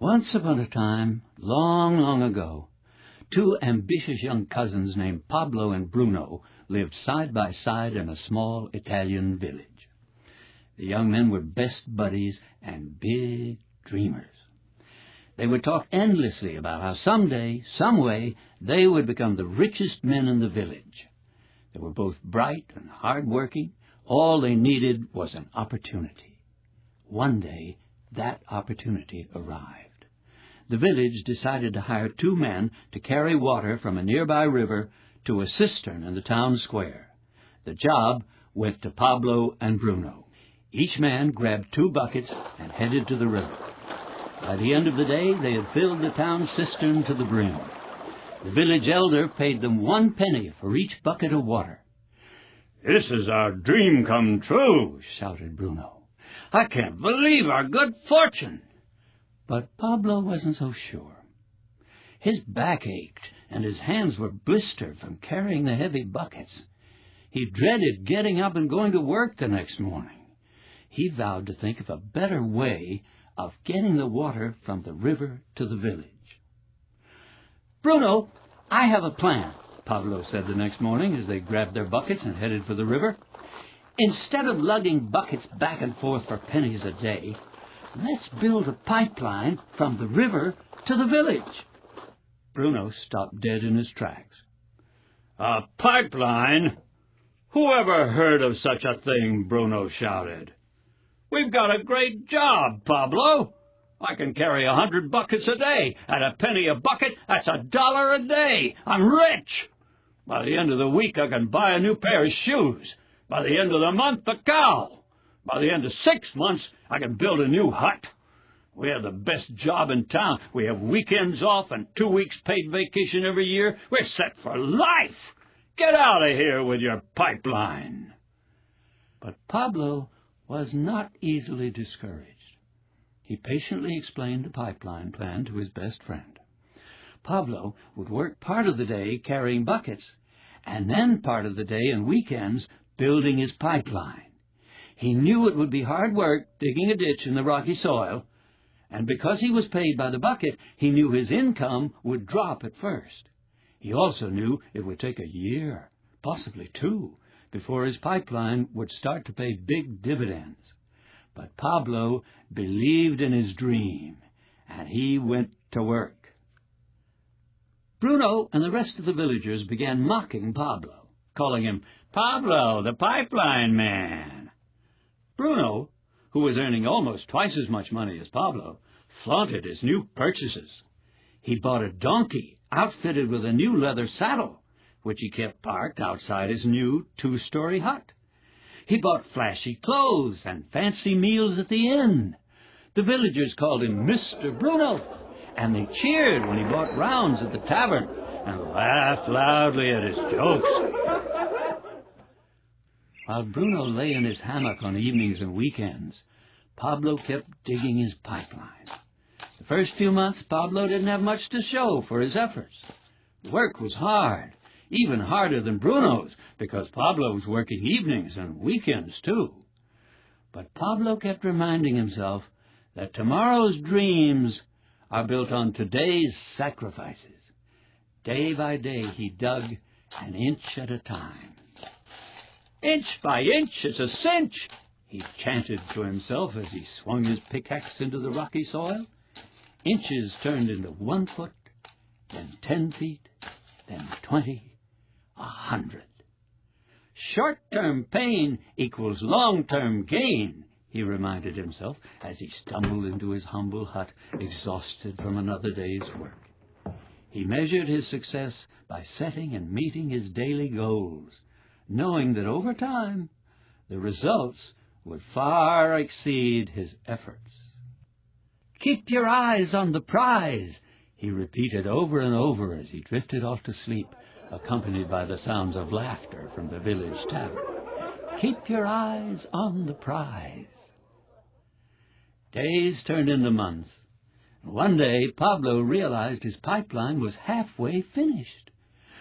Once upon a time, long, long ago, two ambitious young cousins named Pablo and Bruno lived side by side in a small Italian village. The young men were best buddies and big dreamers. They would talk endlessly about how someday, some way, they would become the richest men in the village. They were both bright and hard-working. All they needed was an opportunity. One day, that opportunity arrived. The village decided to hire two men to carry water from a nearby river to a cistern in the town square. The job went to Pablo and Bruno. Each man grabbed 2 buckets and headed to the river. By the end of the day, they had filled the town cistern to the brim. The village elder paid them 1 penny for each bucket of water. "This is our dream come true," shouted Bruno. "I can't believe our good fortune." But Pablo wasn't so sure. His back ached, and his hands were blistered from carrying the heavy buckets. He dreaded getting up and going to work the next morning. He vowed to think of a better way of getting the water from the river to the village. "Bruno, I have a plan," Pablo said the next morning as they grabbed their buckets and headed for the river. "Instead of lugging buckets back and forth for pennies a day, let's build a pipeline from the river to the village." Bruno stopped dead in his tracks. "A pipeline? Who ever heard of such a thing?" Bruno shouted. "We've got a great job, Pablo. I can carry 100 buckets a day. At a penny a bucket, that's $1 a day. I'm rich. By the end of the week, I can buy a new pair of shoes. By the end of the month, a cow. By the end of 6 months, I can build a new hut. We have the best job in town. We have weekends off and 2 weeks paid vacation every year. We're set for life. Get out of here with your pipeline." But Pablo was not easily discouraged. He patiently explained the pipeline plan to his best friend. Pablo would work part of the day carrying buckets, and then part of the day and weekends building his pipeline. He knew it would be hard work digging a ditch in the rocky soil, and because he was paid by the bucket, he knew his income would drop at first. He also knew it would take a year, possibly 2, before his pipeline would start to pay big dividends. But Pablo believed in his dream, and he went to work. Bruno and the rest of the villagers began mocking Pablo, calling him "Pablo, the pipeline man." Bruno, who was earning almost twice as much money as Pablo, flaunted his new purchases. He bought a donkey outfitted with a new leather saddle, which he kept parked outside his new 2-story hut. He bought flashy clothes and fancy meals at the inn. The villagers called him Mr. Bruno, and they cheered when he bought rounds at the tavern and laughed loudly at his jokes. While Bruno lay in his hammock on evenings and weekends, Pablo kept digging his pipeline. The first few months, Pablo didn't have much to show for his efforts. The work was hard, even harder than Bruno's, because Pablo was working evenings and weekends too. But Pablo kept reminding himself that tomorrow's dreams are built on today's sacrifices. Day by day, he dug an inch at a time. "Inch by inch, it's a cinch," he chanted to himself as he swung his pickaxe into the rocky soil. Inches turned into 1 foot, then 10 feet, then 20, 100. "Short-term pain equals long-term gain," he reminded himself as he stumbled into his humble hut, exhausted from another day's work. He measured his success by setting and meeting his daily goals, knowing that over time the results would far exceed his efforts. "Keep your eyes on the prize," he repeated over and over as he drifted off to sleep, accompanied by the sounds of laughter from the village tavern. "Keep your eyes on the prize." Days turned into months. One day, Pablo realized his pipeline was halfway finished,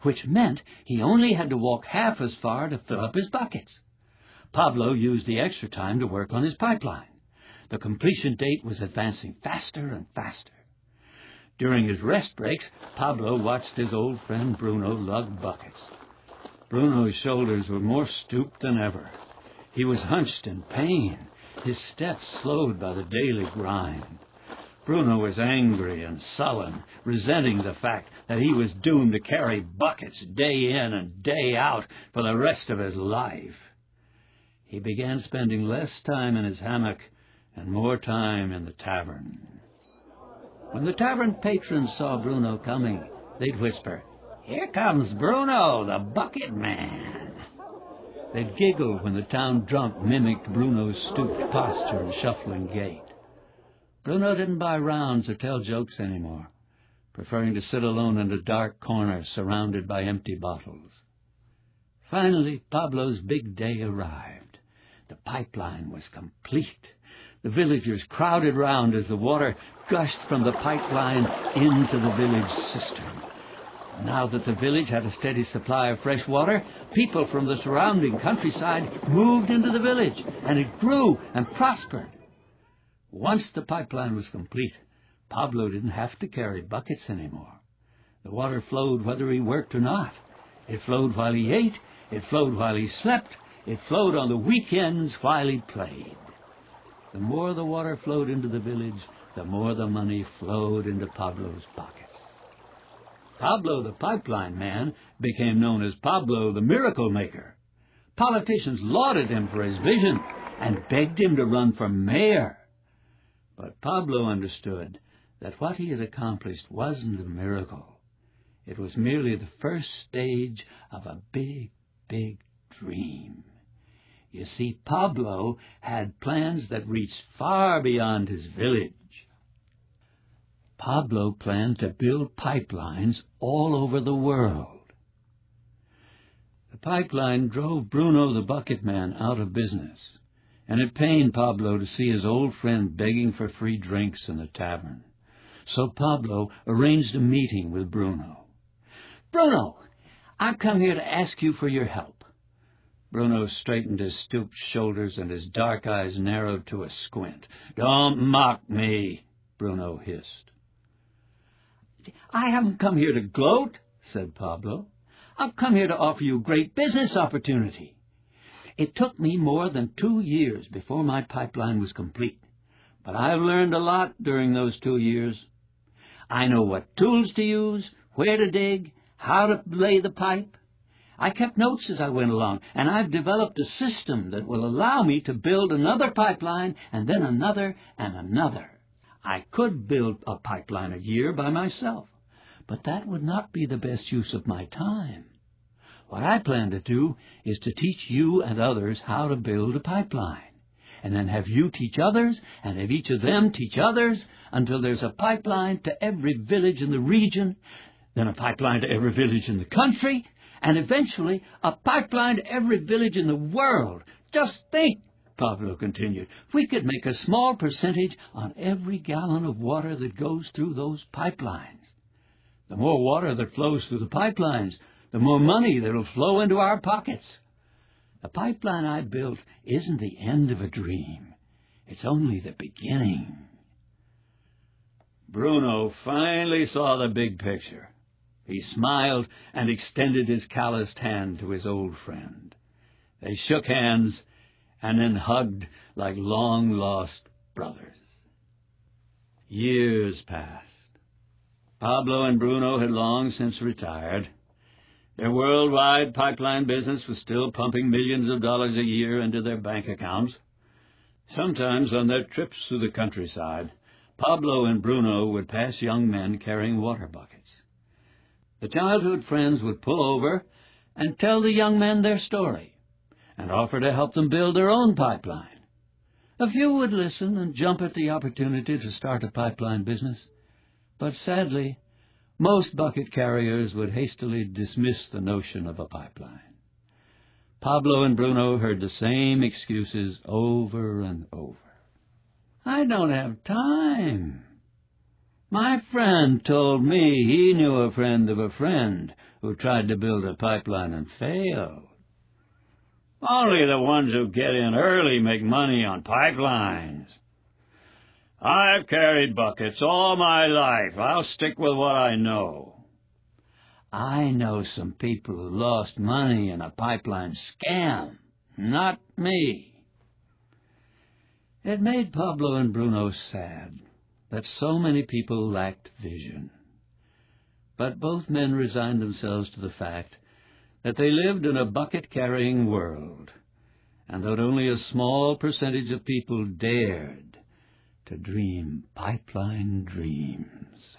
which meant he only had to walk half as far to fill up his buckets. Pablo used the extra time to work on his pipeline. The completion date was advancing faster and faster. During his rest breaks, Pablo watched his old friend Bruno lug buckets. Bruno's shoulders were more stooped than ever. He was hunched in pain, his steps slowed by the daily grind. Bruno was angry and sullen, resenting the fact that he was doomed to carry buckets day in and day out for the rest of his life. He began spending less time in his hammock and more time in the tavern. When the tavern patrons saw Bruno coming, they'd whisper, "Here comes Bruno, the bucket man." They'd giggle when the town drunk mimicked Bruno's stooped posture and shuffling gait. Bruno didn't buy rounds or tell jokes anymore, preferring to sit alone in a dark corner surrounded by empty bottles. Finally, Pablo's big day arrived. The pipeline was complete. The villagers crowded round as the water gushed from the pipeline into the village cistern. Now that the village had a steady supply of fresh water, people from the surrounding countryside moved into the village, and it grew and prospered. Once the pipeline was complete, Pablo didn't have to carry buckets anymore. The water flowed whether he worked or not. It flowed while he ate, it flowed while he slept, it flowed on the weekends while he played. The more the water flowed into the village, the more the money flowed into Pablo's pockets. Pablo the pipeline man became known as Pablo the miracle maker. Politicians lauded him for his vision and begged him to run for mayor. But Pablo understood that what he had accomplished wasn't a miracle. It was merely the first stage of a big, big dream. You see, Pablo had plans that reached far beyond his village. Pablo planned to build pipelines all over the world. The pipeline drove Bruno the bucket man out of business, and it pained Pablo to see his old friend begging for free drinks in the tavern. So Pablo arranged a meeting with Bruno. "Bruno, I've come here to ask you for your help." Bruno straightened his stooped shoulders and his dark eyes narrowed to a squint. "Don't mock me," Bruno hissed. "I haven't come here to gloat," said Pablo. "I've come here to offer you a great business opportunity. It took me more than 2 years before my pipeline was complete, but I've learned a lot during those 2 years. I know what tools to use, where to dig, how to lay the pipe. I kept notes as I went along, and I've developed a system that will allow me to build another pipeline and then another and another. I could build a pipeline a year by myself, but that would not be the best use of my time. What I plan to do is to teach you and others how to build a pipeline, and then have you teach others, and have each of them teach others, until there's a pipeline to every village in the region, then a pipeline to every village in the country, and eventually a pipeline to every village in the world. Just think," Pablo continued, "if we could make a small percentage on every gallon of water that goes through those pipelines. The more water that flows through the pipelines, the more money that will flow into our pockets. The pipeline I built isn't the end of a dream. It's only the beginning." Bruno finally saw the big picture. He smiled and extended his calloused hand to his old friend. They shook hands and then hugged like long-lost brothers. Years passed. Pablo and Bruno had long since retired. Their worldwide pipeline business was still pumping millions of dollars a year into their bank accounts. Sometimes on their trips through the countryside, Pablo and Bruno would pass young men carrying water buckets. The childhood friends would pull over and tell the young men their story and offer to help them build their own pipeline. A few would listen and jump at the opportunity to start a pipeline business, but sadly, most bucket carriers would hastily dismiss the notion of a pipeline. Pablo and Bruno heard the same excuses over and over. "I don't have time. My friend told me he knew a friend of a friend who tried to build a pipeline and failed. Only the ones who get in early make money on pipelines. I've carried buckets all my life. I'll stick with what I know. I know some people who lost money in a pipeline scam. Not me. It made Pablo and Bruno sad that so many people lacked vision. But both men resigned themselves to the fact that they lived in a bucket-carrying world, and that only a small percentage of people dared to dream pipeline dreams.